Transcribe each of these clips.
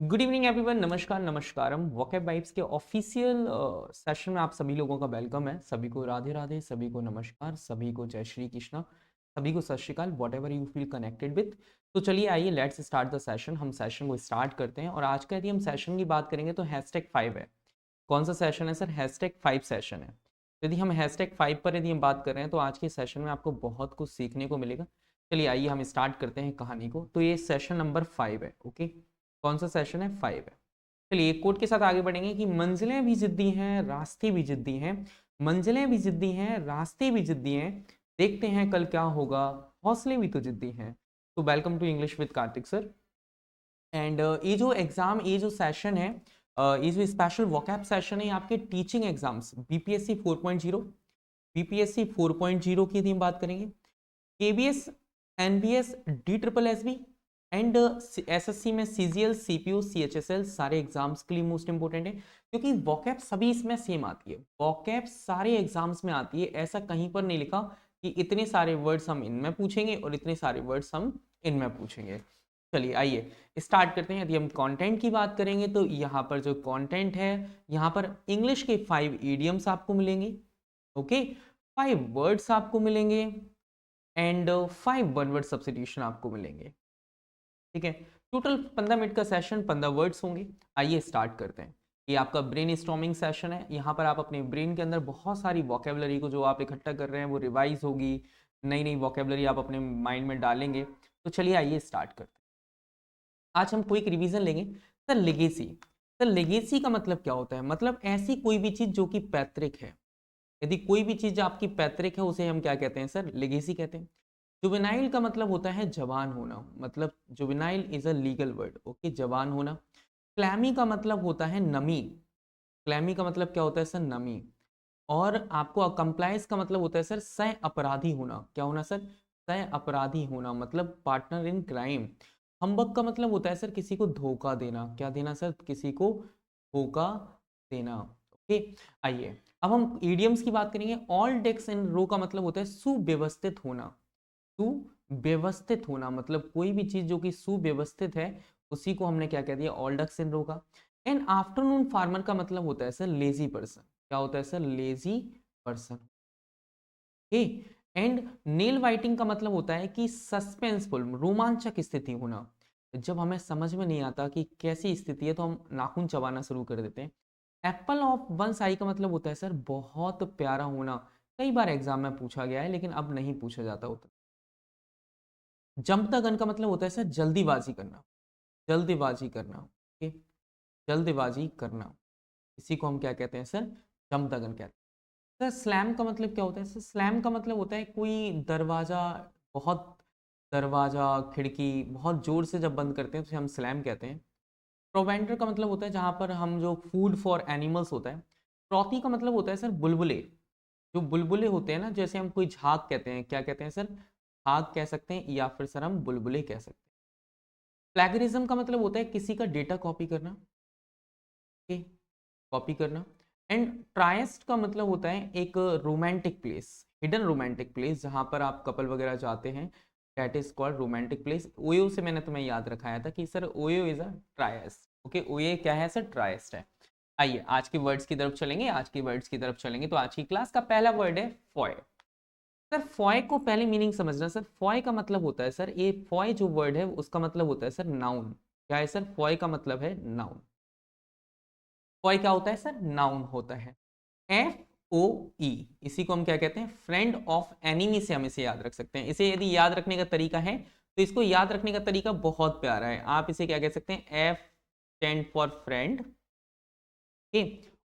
Good evening everyone. नमस्कार नमस्कारम। Vocab vibes के official session में आप सभी लोगों का वेलकम है। सभी को राधे राधे, सभी को नमस्कार, सभी को जय श्री कृष्णा, सभी को सत श्रीकाल, whatever you feel connected with. तो चलिए आइए लेट्स स्टार्ट द सेशन। हम सेशन को स्टार्ट करते हैं और आज का यदि हम सेशन की बात करेंगे तो #5 है। कौन सा सेशन है सर? #5 सेशन है। यदि हम #5 पर यदि हम बात कर रहे हैं तो आज के सेशन में आपको बहुत कुछ सीखने को मिलेगा। चलिए आइए हम स्टार्ट करते हैं कहानी को। तो ये सेशन नंबर 5 है। ओके, कौन सा सेशन है? 5 है। चलिए कोट के साथ आगे बढ़ेंगे कि मंजिलें भी जिद्दी हैं, रास्ते भी जिद्दी हैं। मंजिलें भी जिद्दी हैं, रास्ते भी जिद्दी हैं। देखते हैं कल क्या होगा, हौसले भी तो जिद्दी हैं। तो welcome to English with Kartik sir. And ये जो एग्जाम, ये जो सेशन है, ये जो स्पेशल वोकैब सेशन है, ये आपके टीचिंग एग्जाम्स बीपीएससी 4.0, बीपीएससी 4.0 की यदि हम बात करेंगे, KBS, NBS, D triple S B and SSC में सीजीएल, सीपीयू, सीएचएसएल सारे एग्जाम्स के लिए मोस्ट इंपोर्टेंट है। क्योंकि वोकैब सभी इसमें सेम आती है, वोकैब सारे एग्जाम्स में आती है। ऐसा कहीं पर नहीं लिखा कि इतने सारे वर्ड्स हम इनमें पूछेंगे और इतने सारे वर्ड्स हम इनमें पूछेंगे। चलिए आइए स्टार्ट करते हैं। यदि हम कंटेंट की बात करेंगे तो यहाँ पर जो कंटेंट है, यहाँ पर इंग्लिश के 5 इडियम्स आपको मिलेंगे। ओके, 5 वर्ड्स आपको मिलेंगे एंड 5 वन वर्ड सब्स्टिट्यूशन आपको मिलेंगे। ठीक है, टोटल 15 मिनट का सेशन, 15 वर्ड्स होंगे। आइए स्टार्ट करते हैं। ये आपका ब्रेन स्टॉर्मिंग सेशन है। यहाँ पर आप अपने ब्रेन के अंदर बहुत सारी वोकेबलरी को जो आप इकट्ठा कर रहे हैं वो रिवाइज होगी, नई नई वोकेबलरी आप अपने माइंड में डालेंगे। तो चलिए आइए स्टार्ट करते हैं। आज हम क्विक रिवीजन लेंगे। सर लेगेसी, सर लेगेसी का मतलब क्या होता है? मतलब ऐसी कोई भी चीज जो कि पैतृक है। यदि कोई भी चीज आपकी पैतृक है उसे हम क्या कहते हैं सर? लेगेसी कहते हैं। जुवेनाइल का मतलब होता है जवान होना, मतलब juvenile is a legal word. Okay, जवान होना। क्लैमी का मतलब होता है नमी। क्लैमी का मतलब क्या होता है सर? नमी। और आपको कंप्लायंस का मतलब होता है सर सह अपराधी होना। क्या होना सर? सह अपराधी होना, मतलब पार्टनर इन क्राइम। हम्बक का मतलब होता है सर किसी को धोखा देना। क्या देना सर? किसी को धोखा देना। ओके, आइए अब हम इडियम्स की बात करेंगे। ऑल डेक्स इन रो का मतलब होता है सुव्यवस्थित होना। सुव्यवस्थित होना मतलब कोई भी चीज जो कि सुव्यवस्थित है उसी को हमने क्या कह दिया? ऑल डक्स इन रो का। एंड आफ्टरनून फार्मर का मतलब होता है सर लेजी पर्सन। क्या होता है sir? Lazy person. And nail biting का मतलब होता है कि सस्पेंसफुल, रोमांचक स्थिति होना। जब हमें समझ में नहीं आता कि कैसी स्थिति है तो हम नाखून चबाना शुरू कर देते हैं। एप्पल ऑफ वन आई का मतलब होता है सर बहुत प्यारा होना। कई बार एग्जाम में पूछा गया है लेकिन अब नहीं पूछा जाता होता। जंप द गन का मतलब होता है सर जल्दीबाजी करना। जल्दीबाजी करना। ओके, जल्दीबाजी करना, इसी को हम क्या कहते हैं सर? जंप द गन कहते हैं। सर स्लैम का मतलब क्या होता है? सर स्लैम का मतलब होता है कोई दरवाजा, बहुत दरवाजा खिड़की बहुत जोर से जब बंद करते हैं तो उसे हम स्लैम कहते हैं। प्रोवेंटर का मतलब होता है जहां पर हम जो फूड फॉर एनिमल्स होता है। फ्रॉथी का मतलब होता है सर बुलबुले। जो बुलबुले होते हैं ना, जैसे हम कोई झाग कहते हैं, क्या कहते हैं सर? झाग कह सकते हैं या फिर सर हम बुलबुले कह सकते हैं। प्लेगरिज्म का मतलब होता है किसी का डेटा कॉपी करना। कॉपी करना। एंड ट्राइस्ट का मतलब होता है एक romantic place, hidden romantic place जहां पर आप कपल वगैरह जाते हैं। That is called romantic place. OYO से मैंने तुम्हें याद रखाया था कि sir OYO is a tryst. Okay, OYO क्या है सर? ट्राइस्ट है। आइए आज के वर्ड्स की तरफ चलेंगे। आज के वर्ड्स की तरफ चलेंगे तो आज की क्लास का पहला वर्ड है फॉय। सर फॉय को पहले मीनिंग समझना। सर फॉय का मतलब होता है सर, ये फॉय जो वर्ड है उसका मतलब होता है सर नाउन। क्या है सर? फॉय का मतलब है नाउन। फॉय क्या होता है सर? नाउन होता है। FOE, इसी को हम क्या कहते हैं? फ्रेंड ऑफ एनिमी से हम इसे याद रख सकते हैं। इसे यदि याद रखने का तरीका है तो इसको याद रखने का तरीका बहुत प्यारा है। आप इसे क्या कह सकते हैं? F stand for friend.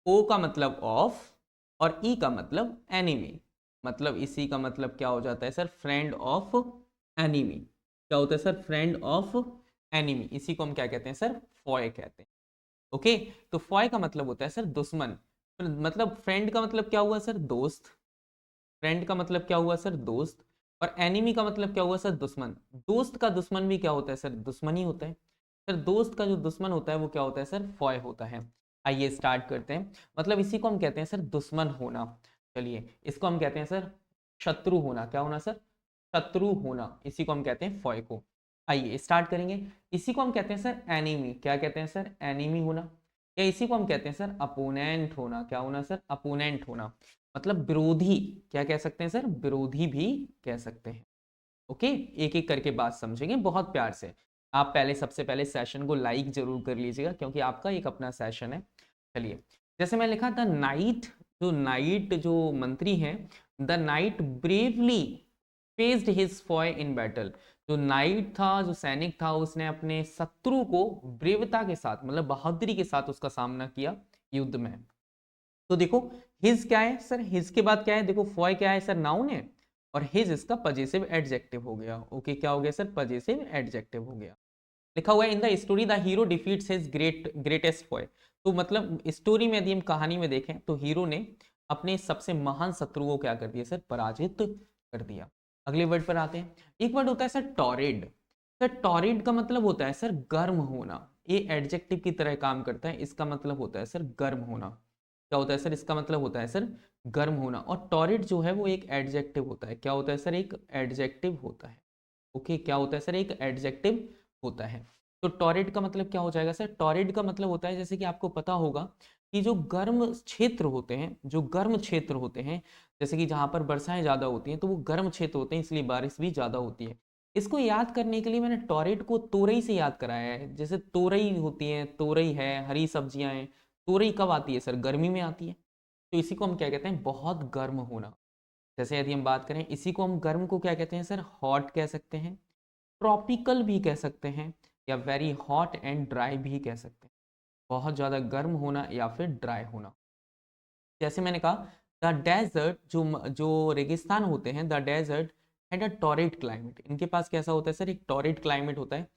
O का मतलब ऑफ और E का मतलब एनिमी। मतलब इसी का मतलब क्या हो जाता है सर? Friend of enemy. क्या होता है सर? Friend of enemy. इसी को हम क्या कहते हैं सर? फॉय कहते हैं। ओके, तो फॉय का मतलब होता है सर दुश्मन। मतलब फ्रेंड का मतलब क्या हुआ सर? दोस्त। फ्रेंड का मतलब क्या हुआ सर? दोस्त। और एनिमी का मतलब क्या हुआ सर? दुश्मन। दोस्त का दुश्मन भी क्या होता है सर? दुश्मन ही होता है। सर दोस्त का जो दुश्मन होता है वो क्या होता है सर? फॉय होता है। आइए स्टार्ट करते हैं। मतलब इसी को हम कहते हैं सर दुश्मन होना। चलिए इसको हम कहते हैं सर शत्रु होना। क्या होना सर? शत्रु होना, इसी को हम कहते हैं फॉय को। आइए स्टार्ट करेंगे। इसी को हम कहते हैं सर एनिमी। क्या कहते हैं सर? एनिमी होना। या इसी को हम कहते हैं सर अपोनेंट होना। क्या होना सर? अपोनेंट होना। मतलब विरोधी। क्या कह सकते हैं सर? विरोधी भी कह सकते हैं। ओके, एक एक करके बात समझेंगे बहुत प्यार से। आप पहले सबसे पहले सेशन को लाइक जरूर कर लीजिएगा, क्योंकि आपका एक अपना सेशन है। चलिए, जैसे मैं लिखा था नाइट, जो मंत्री हैं, the night bravely faced his Foy in battle. जो नाइट था, जो सैनिक था, उसने अपने शत्रु को ब्रेवता के साथ, मतलब बहादुरी के साथ उसका सामना किया युद्ध में। तो देखो, हिज क्या है सर? हिज के बाद क्या है? देखो, फॉय क्या है सर? नाउन है। और हिज इसका पजेसिव एडजेक्टिव हो गया। ओके, क्या हो गया सर? पजेसिव एडजेक्टिव हो गया। लिखा हुआ है in the story the hero defeats his greatest Foy. तो मतलब स्टोरी में यदि हम कहानी में देखें तो हीरो ने अपने सबसे महान शत्रु को क्या कर दिया सर? पराजित कर दिया। अगले वर्ड पर आते हैं। एक वर्ड होता है सर टॉरिड। सर टॉरिड का मतलब होता है सर गर्म होना। ये एडजेक्टिव की तरह काम करता है। इसका मतलब होता है सर गर्म होना। क्या होता है सर? इसका मतलब होता है सर गर्म होना। और टॉरिड जो है वो एक एडजेक्टिव होता है। क्या होता है सर? एक एडजेक्टिव होता है। ओके, क्या होता है सर? एक एडजेक्टिव होता है। तो टॉरिड का मतलब क्या हो जाएगा सर? टॉरिड का मतलब होता है, जैसे कि आपको पता होगा कि जो गर्म क्षेत्र होते हैं, जो गर्म क्षेत्र होते हैं, जैसे कि जहां पर वर्षाएं ज्यादा होती हैं, तो वो गर्म क्षेत्र होते हैं, इसलिए बारिश भी ज्यादा होती है। इसको याद करने के लिए मैंने टॉरिड को तोरई से याद कराया है। जैसे तोरई होती है, तोरई है, हरी सब्जियां हैं। तोरई कब आती है सर? गर्मी में आती है। तो इसी को हम क्या कहते हैं? बहुत गर्म होना। जैसे यदि हम बात करें, इसी को हम गर्म को क्या कहते हैं सर? हॉट कह सकते हैं, ट्रॉपिकल भी कह सकते हैं, या वेरी हॉट एंड ड्राई भी कह सकते हैं। बहुत ज़्यादा गर्म होना या फिर ड्राई होना। जैसे मैंने कहा, द डेजर्ट, जो रेगिस्तान होते हैं, the desert had a torrid climate. इनके पास कैसा होता है सर? एक टॉरिड क्लाइमेट होता है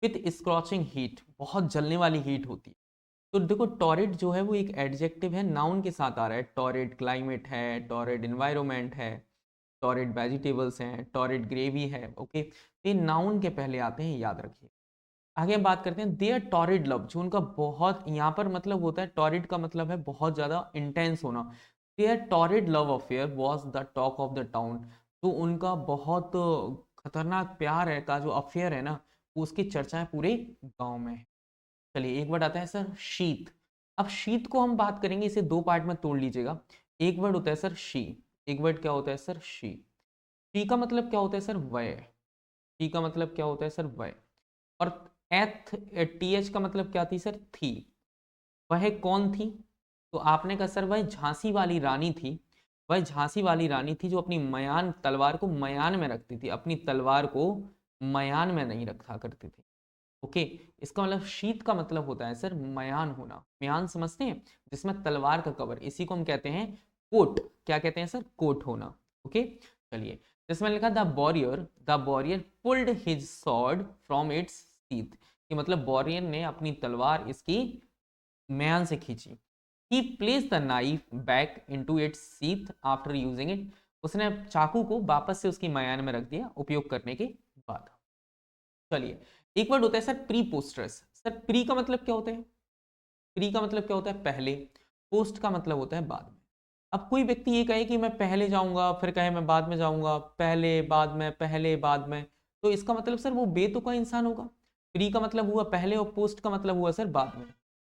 विथ स्क्रॉचिंग हीट। बहुत जलने वाली हीट होती है। तो देखो, टॉरिड जो है वो एक एडजेक्टिव है, नाउन के साथ आ रहा है। टॉरिड क्लाइमेट है, टॉरिड इन्वायरमेंट है, टॉरिड वेजिटेबल्स हैं, टॉरिड ग्रेवी है। ओके, ये नाउन के पहले आते हैं, याद रखिए। आगे हम बात करते हैं देयर टॉरिड लव। जो उनका बहुत, यहाँ पर मतलब होता है, टॉरिड का मतलब है बहुत ज्यादा इंटेंस होना। Their torrid love affair was the talk of the town. तो उनका बहुत खतरनाक प्यार है का जो अफेयर है ना, वो उसकी चर्चाएं पूरे गांव में है। चलिए, एक वर्ड आता है सर शीत। अब शीत को हम बात करेंगे, इसे दो पार्ट में तोड़ लीजिएगा। एक वर्ड होता है सर शी। एक वर्ड क्या होता है सर? शी। शी का मतलब क्या होता है सर? वय। शी का मतलब क्या होता है सर? वय। और एथ, टी एच का मतलब क्या थी सर? थी। वह कौन थी? तो आपने कहा सर वह झांसी वाली रानी थी। वह झांसी वाली रानी थी जो अपनी मयान, तलवार को मयान में रखती थी। अपनी तलवार को मयान में नहीं रखा करती थी। ओके, इसका मतलब शीत का मतलब होता है सर मयान होना। मयान समझते हैं, जिसमें तलवार का कवर, इसी को हम कहते हैं कोट। क्या कहते हैं सर? कोट होना। ओके, चलिए, जिसमें लिखा the warrior pulled his sword from its sheath. कि मतलब बॉरियर ने अपनी तलवार इसकी म्यान से खींची। He place the knife back into its sheath after using it. उसने चाकू को वापस से उसकी म्यान में रख दिया उपयोग करने के बाद। चलिए, एक वर्ड होता है सर प्रीपोस्टरस। सर प्री का मतलब क्या होता है? प्री का मतलब क्या होता है? पहले। पोस्ट का मतलब होता है बाद में। अब कोई व्यक्ति ये कहे कि मैं पहले जाऊंगा, फिर कहे मैं बाद में जाऊंगा, पहले बाद में, पहले बाद में, तो इसका मतलब सर वो बेतुका इंसान होगा। प्री का मतलब हुआ पहले और पोस्ट का मतलब हुआ सर बाद में।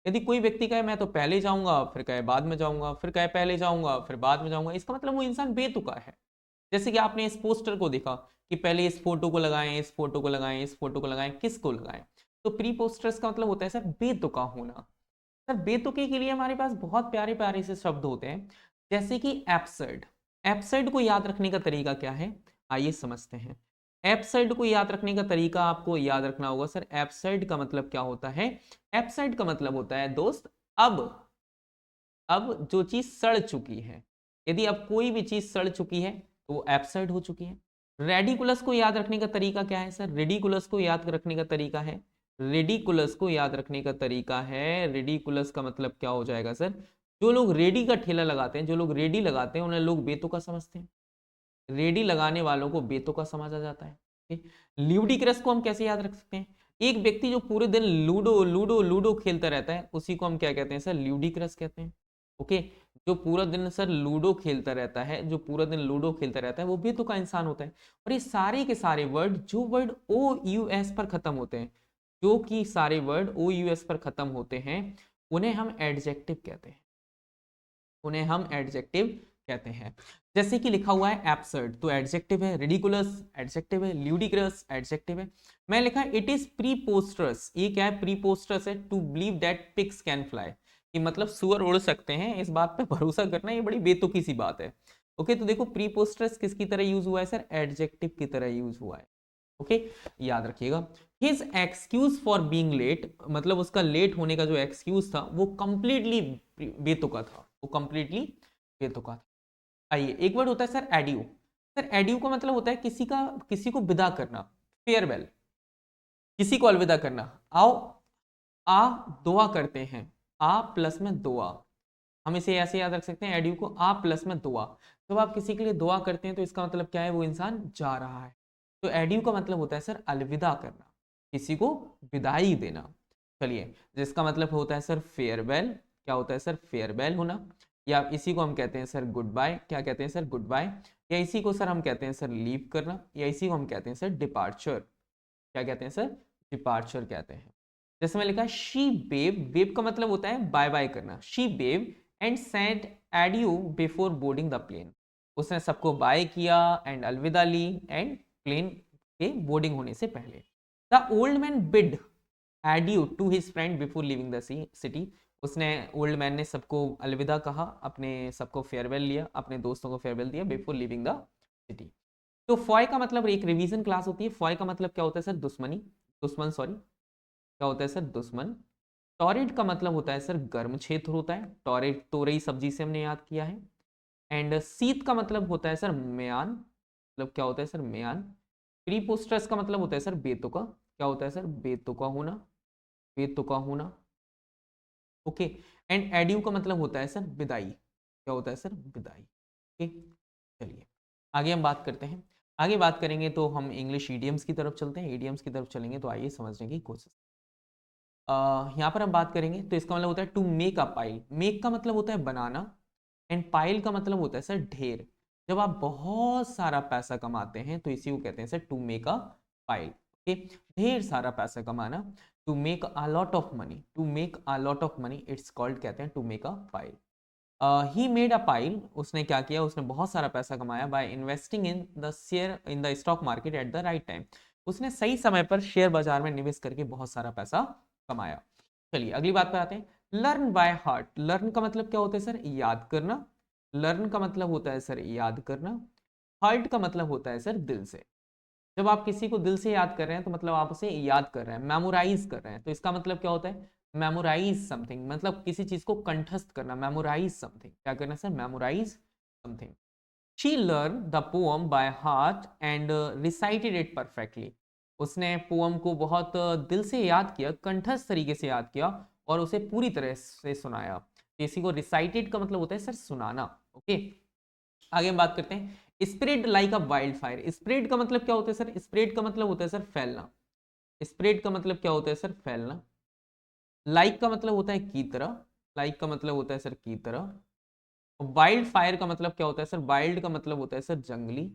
यदि कोई व्यक्ति कहे मैं तो पहले जाऊंगा, फिर कहे बाद में जाऊंगा, फिर कहे पहले जाऊंगा, फिर बाद में जाऊंगा, इसका मतलब वो इंसान बेतुका है। जैसे कि आपने इस पोस्टर को देखा कि पहले इस फोटो को लगाएं, इस फोटो को लगाएं, इस फोटो को लगाएं, किसको लगाएं? तो प्री पोस्टर्स का मतलब होता है सर बेतुका होना। सर बेतुके के लिए हमारे पास बहुत प्यारे प्यारे से शब्द होते हैं, जैसे कि एब्सर्ड। एब्सर्ड को याद रखने का तरीका क्या है? आइए समझते हैं। एब्सर्ड को याद रखने का तरीका आपको याद रखना होगा सर। एब्सर्ड का मतलब क्या होता है? एब्सर्ड का मतलब होता है दोस्त, अब अब जो चीज सड़ चुकी है। यदि अब कोई भी चीज सड़ चुकी है तो वो एब्सर्ड हो चुकी है। रेडिकुलस को याद रखने का तरीका क्या है सर? रेडिकुलस को याद रखने का तरीका है, रेडिकुलस को याद रखने का तरीका है, रेडिकुलस का मतलब क्या हो जाएगा सर? जो लोग रेडी का ठेला लगाते हैं, जो लोग रेडी लगाते हैं, उन्हें लोग बेतुका समझते हैं। रेडी लगाने वालों को बेतुका समझा जाता है। ल्यूडिक्रस को हम कैसे याद रख सकते हैं? एक व्यक्ति जो पूरे दिन लूडो लूडो लूडो खेलता रहता है, उसी को हम क्या कहते हैं सर? ल्यूडिक्रस कहते हैं। ओके, जो पूरा दिन सर लूडो खेलता रहता है, जो पूरा दिन लूडो खेलता रहता है वो बेतुका इंसान होता है। और ये सारे के सारे वर्ड जो वर्ड ओ यू एस पर खत्म होते हैं, जो कि सारे वर्ड ओ यू एस पर खत्म होते हैं, उन्हें हम एडजेक्टिव कहते हैं, उन्हें हम एडजेक्टिव कहते हैं। जैसे कि लिखा हुआ है एब्सर्ड, तो एडजेक्टिव है। रिडिकुलस एडजेक्टिव है। ल्यूडिक्रस एडजेक्टिव है। मैं लिखा है इट इज प्रीपोस्टरस, ये क्या है? प्रीपोस्टरस है। To believe that pigs can fly, कि मतलब सुअर उड़ सकते हैं, इस बात पे भरोसा करना ये बड़ी बेतुकी सी बात है। ओके, तो देखो प्रीपोस्टरस किसकी तरह यूज हुआ है सर? एडजेक्टिव की तरह यूज हुआ है। ओके, याद रखिएगा। His excuse for being late, मतलब उसका लेट होने का जो एक्सक्यूज था वो कंप्लीटली बेतुका था, वो कंप्लीटली बेतुका था। आइए, एक वर्ड होता है सर एड्यू। सर एड्यू का मतलब होता है किसी को विदा करना, फेयरवेल, किसी को अलविदा करना। आओ, आ दुआ करते हैं, आ प्लस में दुआ, हम इसे ऐसे याद रख सकते हैं एड्यू को, आ प्लस में दुआ। जब आप किसी के लिए दुआ करते हैं तो इसका मतलब क्या है? वो इंसान जा रहा है। तो एड्यू का मतलब होता है सर अलविदा करना, किसी को विदाई देना। चलिए, जिसका मतलब होता है सर फेयरवेल, क्या होता है सर? फेयरवेल होना। या इसी को हम कहते हैं सर गुड बाय, क्या कहते हैं सर? Good bye. या इसी को सर हम कहते हैं सर लीव करना, या इसी को हम कहते हैं सर डिपार्चर, क्या कहते हैं सर? डिपार्चर कहते हैं। जैसे मैं लिखा शी बेव, वेव का मतलब होता है बाय बाय करना। She waved and sent adieu before boarding the plane, उसने सबको बाय किया एंड अलविदा ली एंड प्लेन के बोर्डिंग होने से पहले। The old man bid adieu to his friend before leaving the city, उसने, ओल्ड मैन ने सबको अलविदा कहा, अपने सबको फेयरवेल लिया, अपने दोस्तों को फेयरवेल दिया बिफोर लिविंग द सिटी। तो फॉय का मतलब, एक रिवीजन क्लास होती है, फॉय का मतलब क्या होता है सर? दुश्मनी, दुश्मन सॉरी, क्या होता है सर? दुश्मन। टॉरिड का मतलब होता है सर गर्म क्षेत्र होता है, टॉरिड तोरई सब्जी से हमने याद किया है। एंड शीत का मतलब होता है सर म्यान, मतलब क्या होता है सर? म्यान। प्रीपोस्टरस का मतलब होता है सर बेतुका, क्या होता है सर? बेतुका होना, बेतुका होना। ओके, एंड एड्यू का मतलब होता है सर विदाई, क्या होता है सर? विदाई। ओके, चलिए आगे हम बात करते हैं। आगे बात करेंगे तो हम इंग्लिश ईडियम्स की तरफ चलते हैं, ईडियम्स की तरफ चलेंगे तो आइए समझने की कोशिश। यहाँ पर हम बात करेंगे तो इसका मतलब होता है to make a pile, make का मतलब होता है बनाना, एंड पाइल का मतलब होता है सर ढेर। जब आप बहुत सारा पैसा कमाते हैं तो इसी को कहते हैं sir to make a pile. Okay, ढेर सारा पैसा कमाना, to make a lot of money, to make a lot of money it's called, कहते हैं to make a pile. He made a pile, उसने क्या किया? उसने बहुत सारा पैसा कमाया by investing in the share in the stock market at the right time, उसने सही समय पर शेयर बाजार में निवेश करके बहुत सारा पैसा कमाया। चलिए अगली बात पर आते हैं। लर्न बाय हार्ट, लर्न का मतलब क्या होता है सर? याद करना, लर्न का मतलब होता है सर याद करना। हार्ट का मतलब होता है सर दिल से। जब आप किसी को दिल से याद कर रहे हैं तो मतलब आप उसे याद कर रहे हैं, मेमोराइज कर रहे हैं, तो इसका मतलब क्या होता है? मेमोराइज समथिंग, मतलब किसी चीज को कंठस्थ करना, मेमोराइज समथिंग, क्या करना सर? Memorise something. She learn the poem by heart and recited it perfectly, उसने पोअम को बहुत दिल से याद किया, कंठस्थ तरीके से याद किया और उसे पूरी तरह से सुनाया। इसी को रिसाइटेड का मतलब होता है सर सुनाना। ओके, आगे हम बात करते हैं। स्प्रेड लाइक अ वाइल्ड फायर, स्प्रेड का मतलब क्या होता है सर? स्प्रेड का मतलब होता है सर फैलना, स्प्रेड का मतलब क्या होता है सर? फैलना। लाइक का मतलब होता है की तरह, लाइक का मतलब होता है सर की तरह। वाइल्ड फायर का मतलब क्या होता है सर? वाइल्ड का मतलब होता है सर जंगली,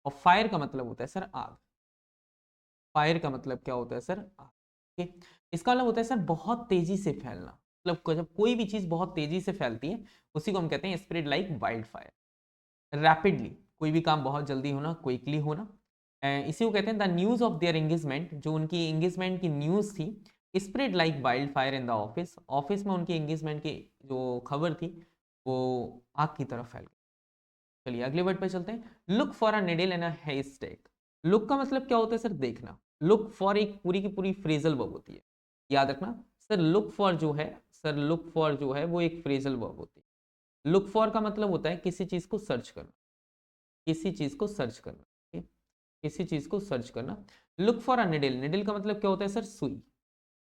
और फायर का मतलब होता है सर आग, फायर का मतलब क्या होता है सर? आग। ठीक है? इसका मतलब होता है सर बहुत तेजी से फैलना, मतलब जब कोई भी चीज बहुत तेजी से फैलती है उसी को हम कहते हैं spread like wild fire. Rapidly, कोई भी काम बहुत जल्दी होना, क्विकली होना। इसी को कहते हैं the news of their engagement, जो उनकी एंगेजमेंट की न्यूज थी, spread like wild fire in the office, office में उनकी एंगेजमेंट की जो खबर थी वो आग की तरफ फैल गई। चलिए अगले वर्ड पे चलते हैं। Look for a needle and a हेस्टेक, look का मतलब क्या होता है सर? देखना। लुक फॉर एक पूरी की पूरी फ्रेजल वर्ब होती है, याद रखना। सर लुक फॉर जो है, सर लुक फॉर जो है वो एक फ्रेजल वर्ब होती है। लुक फॉर का मतलब होता है किसी चीज को सर्च करना, किसी चीज को सर्च करना, ठीक है? किसी चीज को सर्च करना। Look for a needle, needle का मतलब क्या होता है सर? सुई,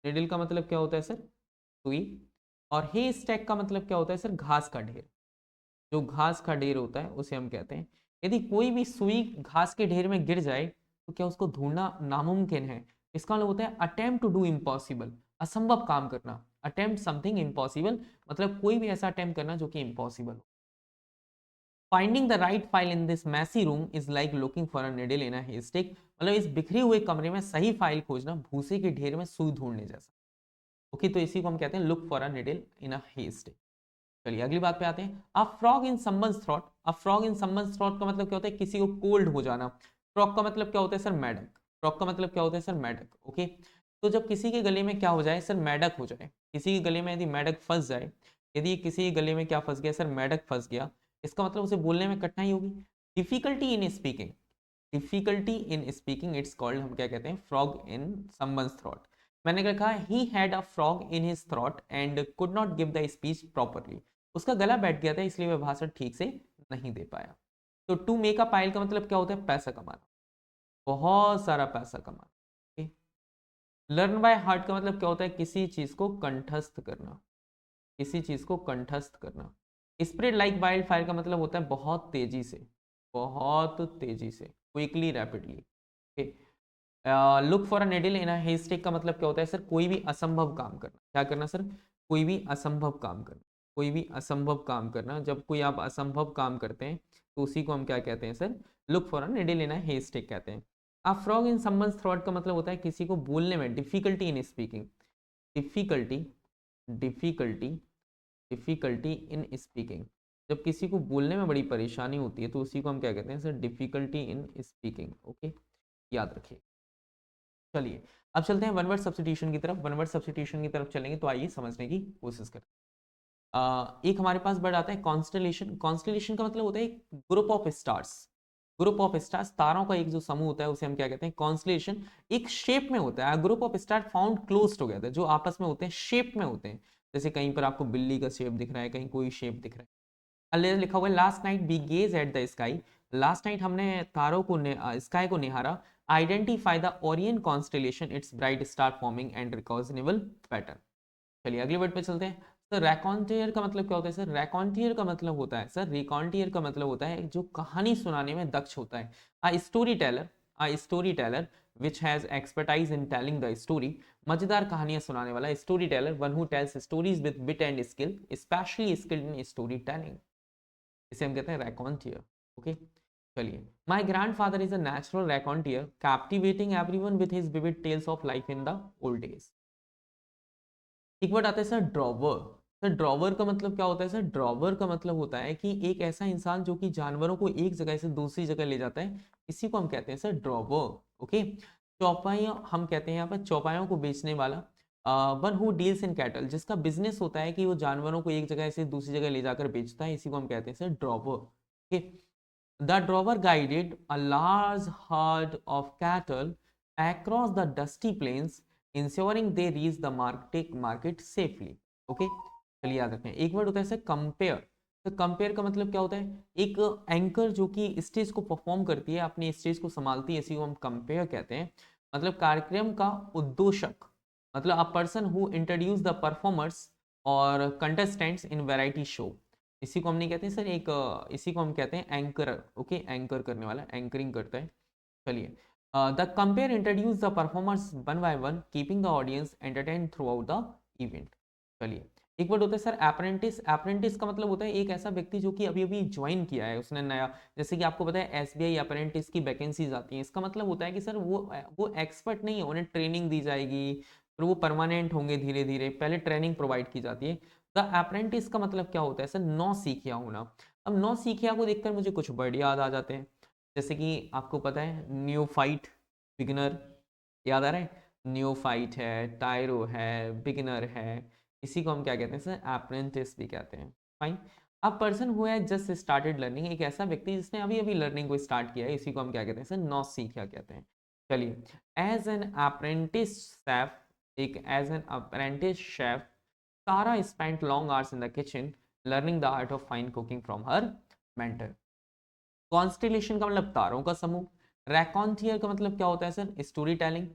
निडल का मतलब क्या होता है सर? सुई। और हे स्टैक का मतलब क्या होता है सर? घास का ढेर, जो घास का ढेर होता है उसे हम कहते हैं। यदि कोई भी सुई घास के ढेर में गिर जाए तो क्या उसको ढूंढना नामुमकिन है? इसका मतलब होता है अटेम्प्ट टू डू इम्पॉसिबल, असंभव काम करना। अटेम्प्ट समथिंग इम्पॉसिबल मतलब कोई भी ऐसा अटेम्प्ट करना जो कि इम्पॉसिबल हो। Finding the right file in this messy room is like looking for a needle in a haystack मतलब इस बिखरे हुए कमरे में सही फाइल खोजना भूसे के ढेर में सुई ढूंढने जैसा। ओके तो इसी को हम कहते हैं look for a needle in a हेस्टेक। चलिए अगली बात पे आते हैं। A frog in someone's throat, a frog in someone's throat का मतलब क्या होता है किसी को कोल्ड हो जाना। फ्रॉग का मतलब क्या होता है सर मैडक, फ्रॉग का मतलब क्या होता है सर मैडक। ओके तो जब किसी के गले में क्या हो जाए सर मैडक हो जाए, किसी के गले में यदि मैडक फंस जाए, यदि किसी के गले में क्या फंस गया सर मैडक फंस गया, इसका मतलब उसे बोलने में कठिनाई होगी, difficulty in speaking, difficulty in speaking it's called हम क्या कहते हैं फ्रॉग इन समवन्स थ्रोट। मैंने लिखा he had a frog in his throat and could not give the speech properly, उसका गला बैठ गया था इसलिए वह भाषण ठीक से नहीं दे पाया। तो टू मेक अ पाइल का मतलब क्या होता है पैसा कमाना, बहुत सारा पैसा कमाना। लर्न बाय हार्ट का मतलब क्या होता है किसी चीज को कंठस्थ करना, किसी चीज को कंठस्थ करना। स्प्रेड लाइक वाइल्ड फायर का मतलब होता है बहुत तेजी से, बहुत तेजी से, quickly rapidly. Look for a needle in a हेस्टेक का मतलब क्या होता है सर कोई भी असंभव काम करना, क्या करना सर कोई भी असंभव काम करना, कोई भी असंभव काम करना। जब कोई आप असंभव काम करते हैं तो उसी को हम क्या कहते हैं sir look for a needle in a हेस्टेक कहते हैं। A frog in someone's throat का मतलब होता है किसी को बोलने में difficulty in speaking, difficulty, difficulty, difficulty in speaking. जब किसी को बोलने में बड़ी परेशानी होती है तो उसी को हम क्या कहते हैं sir difficulty in speaking. Okay याद रखिए। चलिए अब चलते हैं वन वर्ड सब्स्टिट्यूशन की तरफ, वन वर्ड सब्स्टिट्यूशन की तरफ चलेंगे तो आइए समझने की कोशिश करें। एक हमारे पास वर्ड आता है कॉन्स्टलेशन, कॉन्स्टलेशन का मतलब होता है एक group of stars, group of stars तारों का एक जो समूह होता है उसे हम क्या कहते हैं कॉन्स्टलेशन। एक शेप में होता है group of star found close together, जो आपस में होते हैं शेप में होते हैं, जैसे कहीं पर आपको बिल्ली का शेप दिख रहा है, कहीं कोई शेप दिख रहा है। लिखा हुआ है last night we gaze at the sky, last night हमने तारों को स्काई को निहारा, identify the Orion constellation its bright star forming and recognisable pattern. चलिए अगले वर्ड पे चलते हैं। सर रैकॉन्टियर का मतलब क्या होता है सर रैकॉन्टियर का मतलब होता है सर रिकॉन्टियर का मतलब होता है जो कहानी सुनाने में दक्ष होता है। A storyteller, a storyteller which has expertise in telling the story, मजेदार कहानियां सुनाने वाला storyteller, one who tells stories with wit and skill, specially skilled in storytelling, इसे हम कहते हैं रैकॉन्टियर। ओके चलिए my grandfather is a natural raconteur captivating everyone with his vivid tales of life in the old days. एक word आता है sir drawer, sir drawer का मतलब क्या होता है सर ड्रॉवर का मतलब होता है कि एक ऐसा इंसान जो कि जानवरों को एक जगह से दूसरी जगह ले जाता है, इसी को हम कहते हैं सर ड्रॉवर। ओके चौपाइयों हम कहते हैं यहाँ पर चौपाइयों को बेचने वाला, one who deals in cattle, जिसका बिजनेस होता है कि वो जानवरों को एक जगह से दूसरी जगह ले जाकर बेचता है, इसी को हम कहते हैं sir drawer. Okay the drawer guided a large heard of cattle across the dusty plains ensuring they reach the market safely। Okay चलिए याद रखें। एक वर्ड होता है सर कंपेयर, तो कंपेयर का मतलब क्या होता है एक एंकर जो कि स्टेज को परफॉर्म करती है, अपनी स्टेज को संभालती है, इसी को हम कंपेयर कहते हैं। मतलब कार्यक्रम का उद्घोषक, मतलब a person who introduce the performers और कंटेस्टेंट्स इन वैरायटी शो, इसी को हम नहीं कहते हैं सर एक इसी को हम कहते हैं एंकर। ओके एंकर करने वाला एंकरिंग करता है। चलिए the compare introduce the performers one by one keeping the audience entertain through out the event. चलिए एक वर्ड होता है सर अप्रेंटिस, अप्रेंटिस का मतलब होता है एक ऐसा व्यक्ति जो कि अभी अभी ज्वाइन किया है उसने नया, जैसे कि आपको पता है एसबीआई अप्रेंटिस की वैकेंसीज आती हैं, इसका मतलब होता है कि सर वो एक्सपर्ट नहीं है, उन्हें ट्रेनिंग दी जाएगी, फिर वो परमानेंट होंगे धीरे धीरे, पहले ट्रेनिंग प्रोवाइड की जाती है। द अप्रेंटिस का मतलब क्या होता है सर नौ सीखिया होना। अब नौ सीखिया को देखकर मुझे कुछ वर्ड याद आ जाते हैं, जैसे कि आपको पता है न्यूफाइट, बिगिनर, याद आ रहा है न्यूफाइट है, टायरो है, बिगिनर है, इसी को हम क्या कहते हैं सर अप्रेंटिस भी कहते हैं। Fine a person who has just started learning, एक ऐसा व्यक्ति जिसने अभी अभी लर्निंग को स्टार्ट किया है, इसी को हम क्या कहते हैं सर नौसिखिया कहते हैं। चलिए एज एन अप्रेंटिस शेफ, एक एज एन अप्रेंटिस शेफ सारा spent long hours in the kitchen learning the art of fine cooking from her mentor. Constellation का मतलब तारों का समूह, रैकॉन्थियर का मतलब क्या होता है सर स्टोरी टेलिंग,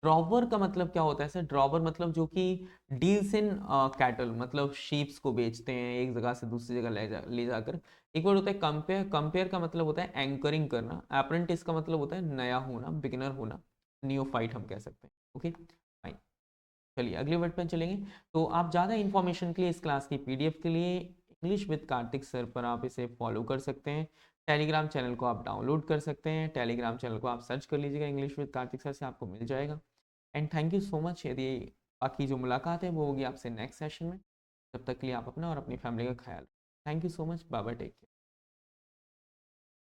ड्रॉवर का मतलब क्या होता है सर ड्रॉवर मतलब जो कि डील्स इन कैटल, मतलब शीप्स को बेचते हैं एक जगह से दूसरी जगह ले जाकर। एक बार होता है कंपेयर, कंपेयर का मतलब होता है एंकरिंग करना, अप्रेंटिस का मतलब होता है नया होना, बिगिनर होना, नियोफाइट हम कह सकते हैं। ओके फाइन चलिए अगले वर्ड पर चलेंगे। तो आप ज़्यादा इन्फॉर्मेशन के लिए इस क्लास की पीडीएफ के लिए इंग्लिश विद कार्तिक सर पर आप इसे फॉलो कर सकते हैं। टेलीग्राम चैनल को आप डाउनलोड कर सकते हैं, टेलीग्राम चैनल को आप सर्च कर लीजिएगा इंग्लिश विद कार्तिक सर से, आपको मिल जाएगा। And thank you so much. यदि बाकी जो मुलाकात है वो होगी आपसे नेक्स्ट सेशन में। तब तक के लिए आप अपना और अपनी फैमिली का ख्याल रखें। Thank you so much. Bye bye, take care.